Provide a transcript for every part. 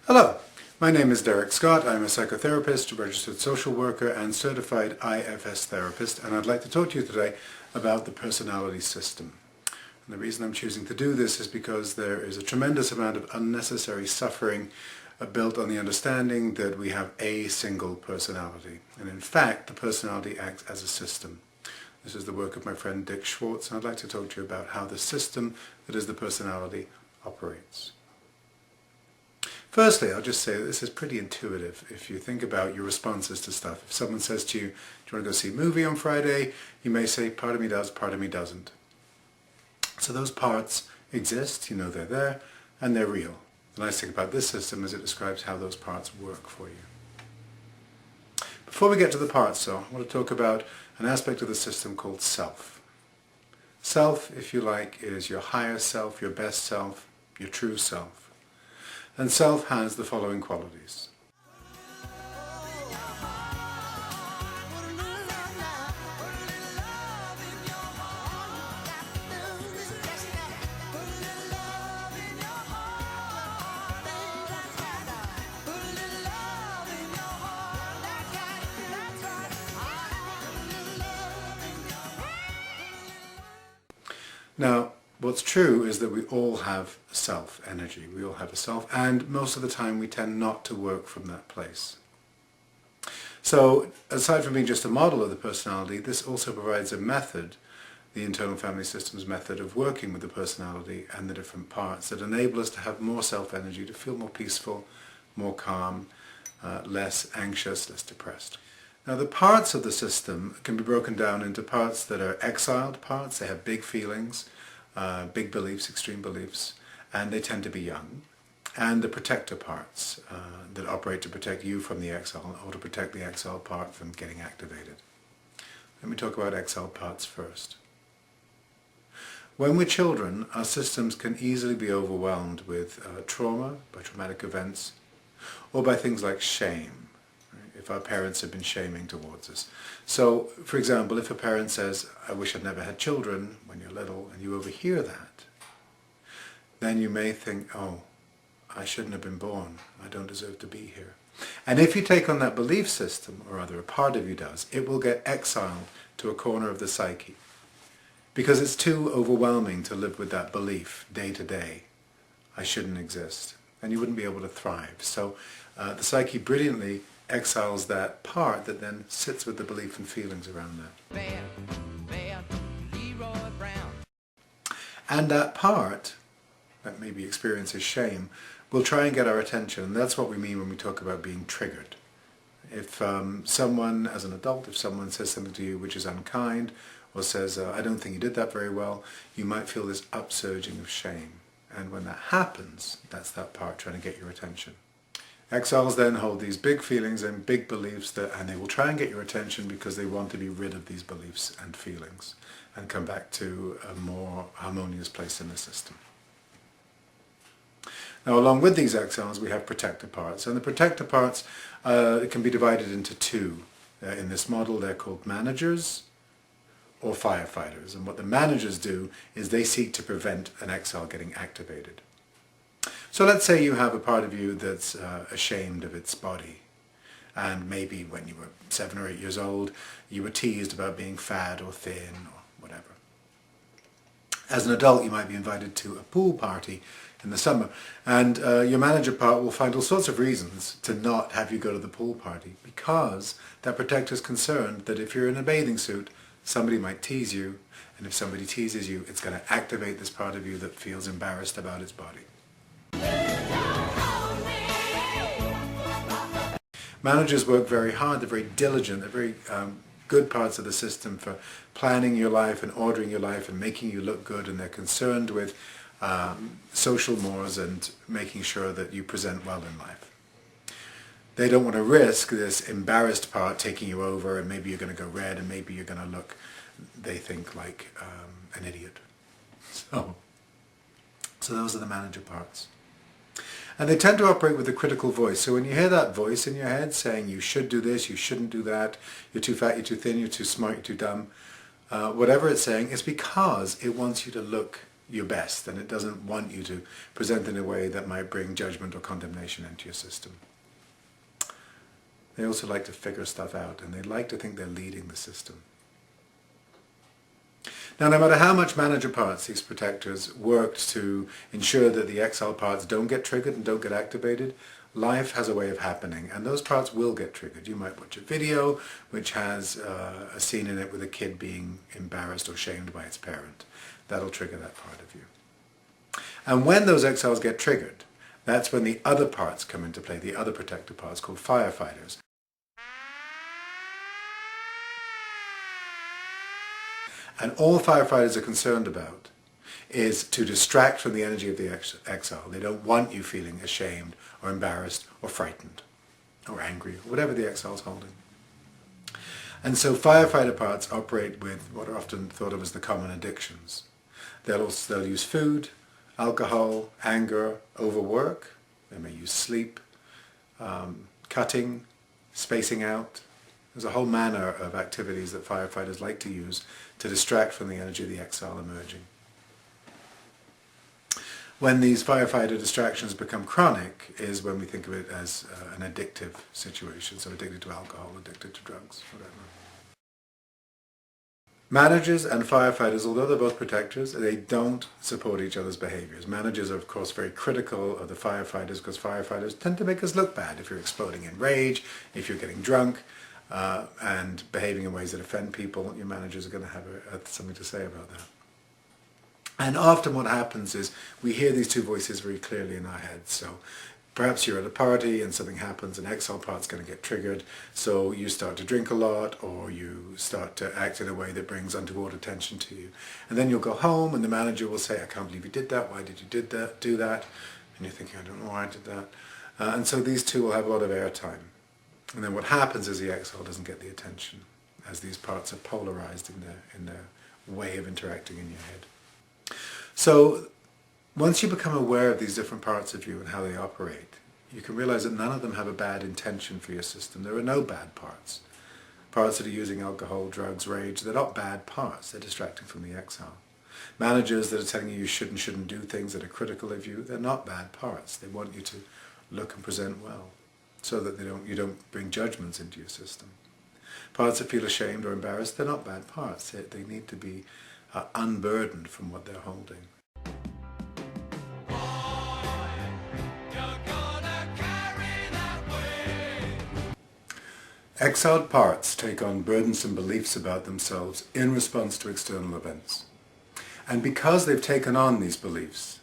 Hello, my name is Derek Scott. I'm a psychotherapist, registered social worker and certified IFS therapist, and I'd like to talk to you today about the personality system. And the reason I'm choosing to do this is because there is a tremendous amount of unnecessary suffering built on the understanding that we have a single personality. And in fact, the personality acts as a system. This is the work of my friend Dick Schwartz, and I'd like to talk to you about how the system that is the personality operates. Firstly, I'll just say that this is pretty intuitive if you think about your responses to stuff. If someone says to you, do you want to go see a movie on Friday? You may say, part of me does, part of me doesn't. So those parts exist, you know they're there, and they're real. The nice thing about this system is it describes how those parts work for you. Before we get to the parts, though, I want to talk about an aspect of the system called self. Self, if you like, is your higher self, your best self, your true self. And self has the following qualities. Now, what's true is that we all have self-energy. We all have a self, and most of the time we tend not to work from that place. So, aside from being just a model of the personality, this also provides a method, the internal family systems method of working with the personality and the different parts that enable us to have more self-energy, to feel more peaceful, more calm, less anxious, less depressed. Now the parts of the system can be broken down into parts that are exiled parts. They have big feelings, big beliefs, extreme beliefs, and they tend to be young. And the protector parts that operate to protect you from the exile or to protect the exiled part from getting activated. Let me talk about exiled parts first. When we're children, our systems can easily be overwhelmed with trauma, by traumatic events, or by things like shame. If our parents have been shaming towards us. So, for example, if a parent says, I wish I'd never had children when you're little, and you overhear that, then you may think, oh, I shouldn't have been born. I don't deserve to be here. And if you take on that belief system, or rather a part of you does, it will get exiled to a corner of the psyche. Because it's too overwhelming to live with that belief day to day. I shouldn't exist. And you wouldn't be able to thrive. So the psyche brilliantly exiles that part that then sits with the belief and feelings around that. Leroy Brown. And that part, that maybe experiences shame, will try and get our attention. And that's what we mean when we talk about being triggered. If someone, as an adult, if someone says something to you which is unkind, or says, I don't think you did that very well, you might feel this upsurging of shame. And when that happens, that's that part trying to get your attention. Exiles then hold these big feelings and big beliefs, and they will try and get your attention because they want to be rid of these beliefs and feelings and come back to a more harmonious place in the system. Now, along with these exiles, we have protector parts. And the protector parts can be divided into two. In this model, they're called managers or firefighters. And what the managers do is they seek to prevent an exile getting activated. So let's say you have a part of you that's ashamed of its body, and maybe when you were 7 or 8 years old you were teased about being fat or thin or whatever. As an adult you might be invited to a pool party in the summer, and your manager part will find all sorts of reasons to not have you go to the pool party, because that protector is concerned that if you're in a bathing suit somebody might tease you, and if somebody teases you it's going to activate this part of you that feels embarrassed about its body. Managers work very hard, they're very diligent, they're very good parts of the system for planning your life and ordering your life and making you look good, and they're concerned with social mores and making sure that you present well in life. They don't want to risk this embarrassed part taking you over, and maybe you're going to go red and maybe you're going to look, they think, like an idiot. So those are the manager parts. And they tend to operate with a critical voice. So when you hear that voice in your head saying you should do this, you shouldn't do that, you're too fat, you're too thin, you're too smart, you're too dumb, whatever it's saying, it's because it wants you to look your best, and it doesn't want you to present in a way that might bring judgment or condemnation into your system. They also like to figure stuff out, and they like to think they're leading the system. Now, no matter how much manager parts these protectors worked to ensure that the exile parts don't get triggered and don't get activated, life has a way of happening, and those parts will get triggered. You might watch a video which has a scene in it with a kid being embarrassed or shamed by its parent. That'll trigger that part of you. And when those exiles get triggered, that's when the other parts come into play, the other protector parts called firefighters. And all firefighters are concerned about is to distract from the energy of the exile. They don't want you feeling ashamed or embarrassed or frightened or angry or whatever the exile is holding. And so firefighter parts operate with what are often thought of as the common addictions. They'll use food, alcohol, anger, overwork. They may use sleep, cutting, spacing out. There's a whole manner of activities that firefighters like to use to distract from the energy of the exile emerging. When these firefighter distractions become chronic is when we think of it as an addictive situation, so addicted to alcohol, addicted to drugs, whatever. Managers and firefighters, although they're both protectors, they don't support each other's behaviors. Managers are, of course, very critical of the firefighters because firefighters tend to make us look bad if you're exploding in rage, if you're getting drunk, and behaving in ways that offend people. Your managers are going to have something to say about that. And often what happens is we hear these two voices very clearly in our heads. So perhaps you're at a party and something happens, an exile part's going to get triggered, so you start to drink a lot or you start to act in a way that brings untoward attention to you. And then you'll go home and the manager will say, I can't believe you did that, why did you do that? And you're thinking, I don't know why I did that. And so these two will have a lot of airtime. And then what happens is the exile doesn't get the attention as these parts are polarized in their way of interacting in your head. So once you become aware of these different parts of you and how they operate, you can realize that none of them have a bad intention for your system. There are no bad parts. Parts that are using alcohol, drugs, rage, they're not bad parts. They're distracting from the exile. Managers that are telling you you should and shouldn't do things that are critical of you, they're not bad parts. They want you to look and present well so that you don't bring judgments into your system. Parts that feel ashamed or embarrassed, they're not bad parts. They need to be unburdened from what they're holding. Exiled parts take on burdensome beliefs about themselves in response to external events. And because they've taken on these beliefs,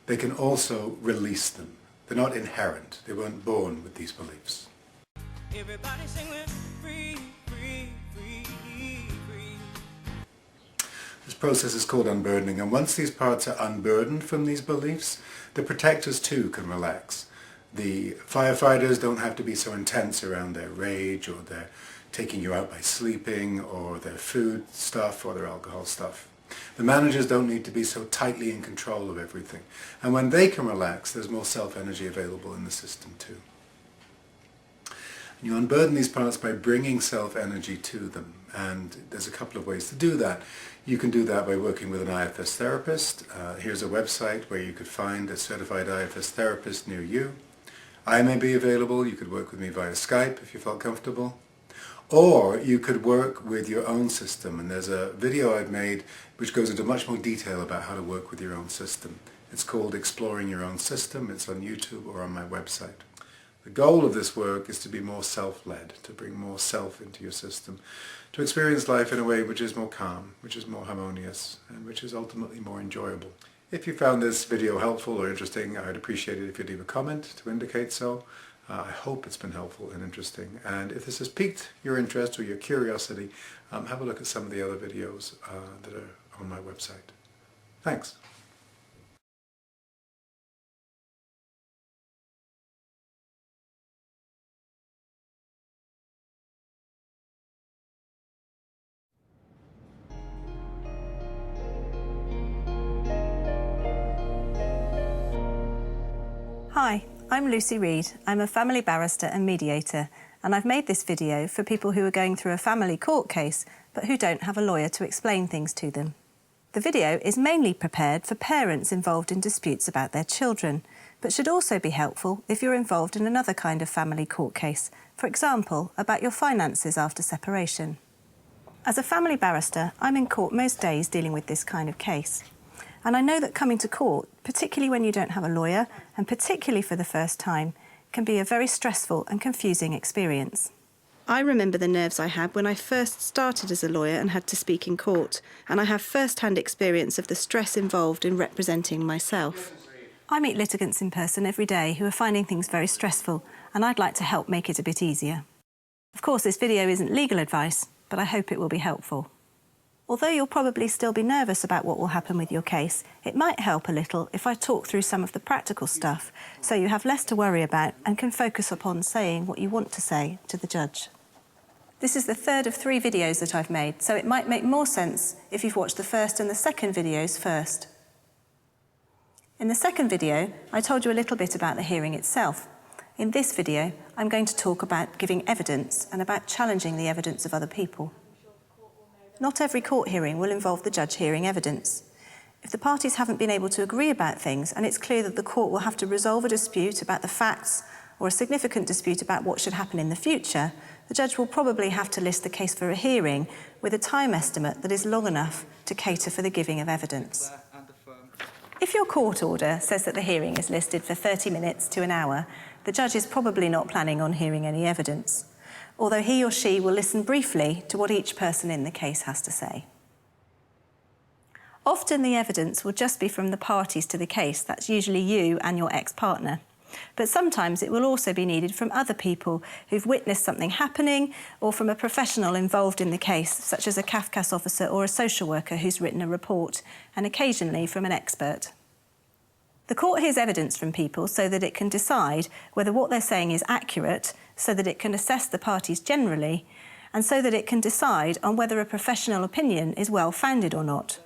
they can also release them. They're not inherent. They weren't born with these beliefs. Everybody sing with free, free, free, free. This process is called unburdening, and once these parts are unburdened from these beliefs, the protectors too can relax. The firefighters don't have to be so intense around their rage or their taking you out by sleeping or their food stuff or their alcohol stuff. The managers don't need to be so tightly in control of everything. And when they can relax, there's more self-energy available in the system too. And you unburden these parts by bringing self-energy to them. And there's a couple of ways to do that. You can do that by working with an IFS therapist. Here's a website where you could find a certified IFS therapist near you. I may be available. You could work with me via Skype if you felt comfortable. Or you could work with your own system, and there's a video I've made which goes into much more detail about how to work with your own system. It's called Exploring Your Own System. It's on YouTube or on my website. The goal of this work is to be more self-led, to bring more self into your system, to experience life in a way which is more calm, which is more harmonious, and which is ultimately more enjoyable. If you found this video helpful or interesting, I'd appreciate it if you'd leave a comment to indicate so. I hope it's been helpful and interesting, and if this has piqued your interest or your curiosity, have a look at some of the other videos that are on my website. Thanks. Hi, I'm Lucy Reed. I'm a family barrister and mediator, and I've made this video for people who are going through a family court case but who don't have a lawyer to explain things to them. The video is mainly prepared for parents involved in disputes about their children, but should also be helpful if you're involved in another kind of family court case, for example, about your finances after separation. As a family barrister, I'm in court most days dealing with this kind of case. And I know that coming to court, particularly when you don't have a lawyer, and particularly for the first time, can be a very stressful and confusing experience. I remember the nerves I had when I first started as a lawyer and had to speak in court, and I have first-hand experience of the stress involved in representing myself. I meet litigants in person every day who are finding things very stressful, and I'd like to help make it a bit easier. Of course, this video isn't legal advice, but I hope it will be helpful. Although you'll probably still be nervous about what will happen with your case, it might help a little if I talk through some of the practical stuff so you have less to worry about and can focus upon saying what you want to say to the judge. This is the third of 3 videos that I've made, so it might make more sense if you've watched the first and the second videos first. In the second video, I told you a little bit about the hearing itself. In this video, I'm going to talk about giving evidence and about challenging the evidence of other people. Not every court hearing will involve the judge hearing evidence. If the parties haven't been able to agree about things and it's clear that the court will have to resolve a dispute about the facts or a significant dispute about what should happen in the future, the judge will probably have to list the case for a hearing with a time estimate that is long enough to cater for the giving of evidence. If your court order says that the hearing is listed for 30 minutes to an hour, the judge is probably not planning on hearing any evidence, although he or she will listen briefly to what each person in the case has to say. Often the evidence will just be from the parties to the case, that's usually you and your ex-partner. But sometimes it will also be needed from other people who've witnessed something happening or from a professional involved in the case, such as a CAFCASS officer or a social worker who's written a report, and occasionally from an expert. The court hears evidence from people so that it can decide whether what they're saying is accurate, so that it can assess the parties generally, and so that it can decide on whether a professional opinion is well-founded or not.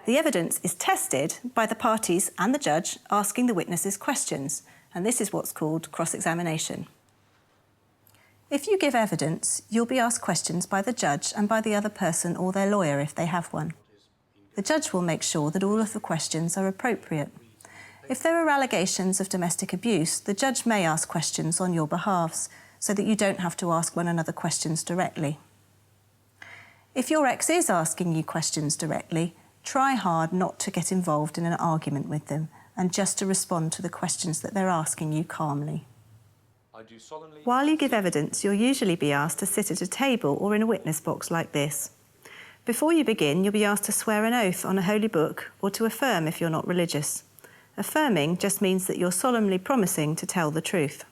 The evidence is tested by the parties and the judge asking the witnesses questions, and this is what's called cross-examination. If you give evidence, you'll be asked questions by the judge and by the other person or their lawyer if they have one. The judge will make sure that all of the questions are appropriate. If there are allegations of domestic abuse, the judge may ask questions on your behalf, so that you don't have to ask one another questions directly. If your ex is asking you questions directly, try hard not to get involved in an argument with them and just to respond to the questions that they're asking you calmly. While you give evidence, you'll usually be asked to sit at a table or in a witness box like this. Before you begin, you'll be asked to swear an oath on a holy book or to affirm if you're not religious. Affirming just means that you're solemnly promising to tell the truth.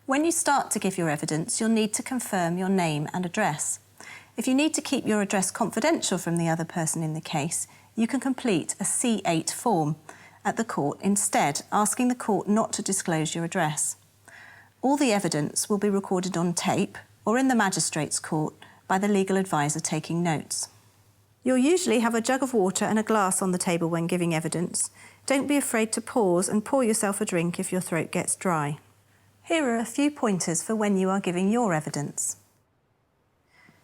When you start to give your evidence, you'll need to confirm your name and address. If you need to keep your address confidential from the other person in the case, you can complete a C8 form at the court instead, asking the court not to disclose your address. All the evidence will be recorded on tape or in the magistrate's court by the legal advisor taking notes. You'll usually have a jug of water and a glass on the table when giving evidence. Don't be afraid to pause and pour yourself a drink if your throat gets dry. Here are a few pointers for when you are giving your evidence.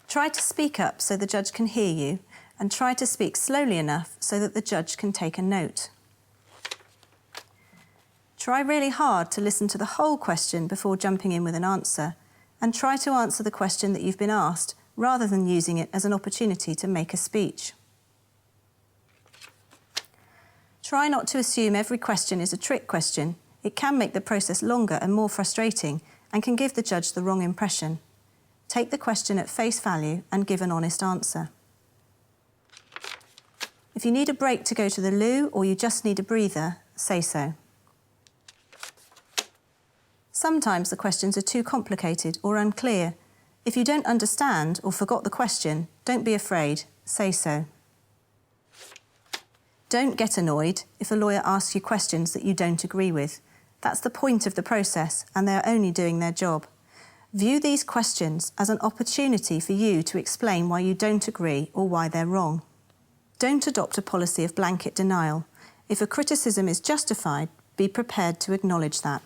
Try to speak up so the judge can hear you, and try to speak slowly enough so that the judge can take a note. Try really hard to listen to the whole question before jumping in with an answer, and try to answer the question that you've been asked rather than using it as an opportunity to make a speech. Try not to assume every question is a trick question. It can make the process longer and more frustrating and can give the judge the wrong impression. Take the question at face value and give an honest answer. If you need a break to go to the loo or you just need a breather, say so. Sometimes the questions are too complicated or unclear. If you don't understand or forgot the question, don't be afraid, say so. Don't get annoyed if a lawyer asks you questions that you don't agree with. That's the point of the process, and they're only doing their job. View these questions as an opportunity for you to explain why you don't agree or why they're wrong. Don't adopt a policy of blanket denial. If a criticism is justified, be prepared to acknowledge that.